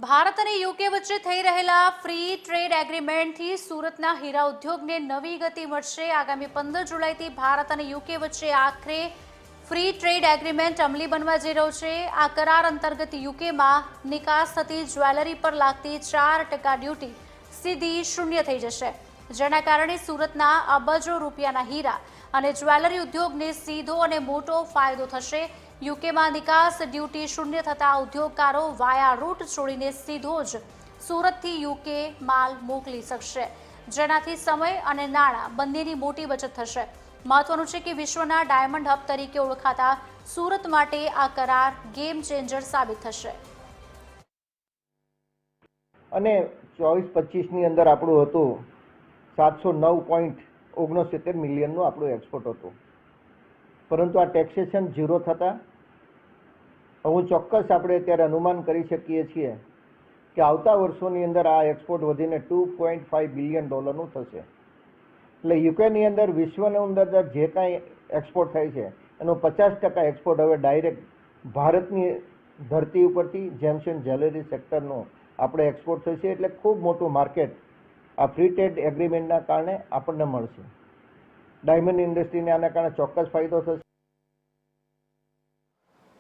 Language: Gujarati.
ભારત અને યુકે વચ્ચે થઈ રહેલા ફ્રી ટ્રેડ એગ્રીમેન્ટથી સુરતના હીરા ઉદ્યોગને નવી ગતિ મળશે। આગામી 15 જુલાઈથી ભારત અને યુકે વચ્ચે આખરે ફ્રી ટ્રેડ એગ્રીમેન્ટ અમલી બનવા જઈ રહ્યો છે। આ કરાર અંતર્ગત યુકેમાં નિકાસ થતી જ્વેલરી પર લાગતી 4% ડ્યુટી સીધી શૂન્ય થઈ જશે, જેના કારણે સુરતના અબજો રૂપિયાના હીરા અને જ્વેલરી ઉદ્યોગને સીધો અને મોટો ફાયદો થશે। યુકેમાં નિકાસ ડ્યુટી શૂન્ય થતા ઉદ્યોગકારો વાયા રૂટ છોડીને સીધો જ સુરતથી યુકે માલ મોકલી શકશે, જેનાથી સમય અને નાણાં બંનેની મોટી બચત થશે। મહત્વનું છે કે વિશ્વના ડાયમંડ હબ તરીકે ઓળખાતા સુરત માટે આ કરાર ગેમ ચેન્જર સાબિત થશે। અને 24-25ની અંદર આપણું હતું 709.69 મિલિયનનું આપણું એક્સપોર્ટ હતું, પરંતુ આ ટેક્સેશન ઝીરો થતાં હું ચોક્કસ આપણે અત્યારે અનુમાન કરી શકીએ છીએ કે આવતા વર્ષોની અંદર આ એક્સપોર્ટ વધીને $2.5 બિલિયન થશે। એટલે યુકેની અંદર વિશ્વની અંદર જે કાંઈ એક્સપોર્ટ થાય છે એનો 50% એક્સપોર્ટ હવે ડાયરેક્ટ ભારતની ધરતી ઉપરથી જેમ્સ એન્ડ જ્વેલરી સેક્ટરનો આપણે એક્સપોર્ટ થશે। એટલે ખૂબ મોટું માર્કેટ આ ફ્રી ટ્રેડ એગ્રીમેન્ટના કારણે આપણને મળશે। ડાયમંડ ઇન્ડસ્ટ્રીને આના કારણે ચોક્કસ ફાયદો થશે।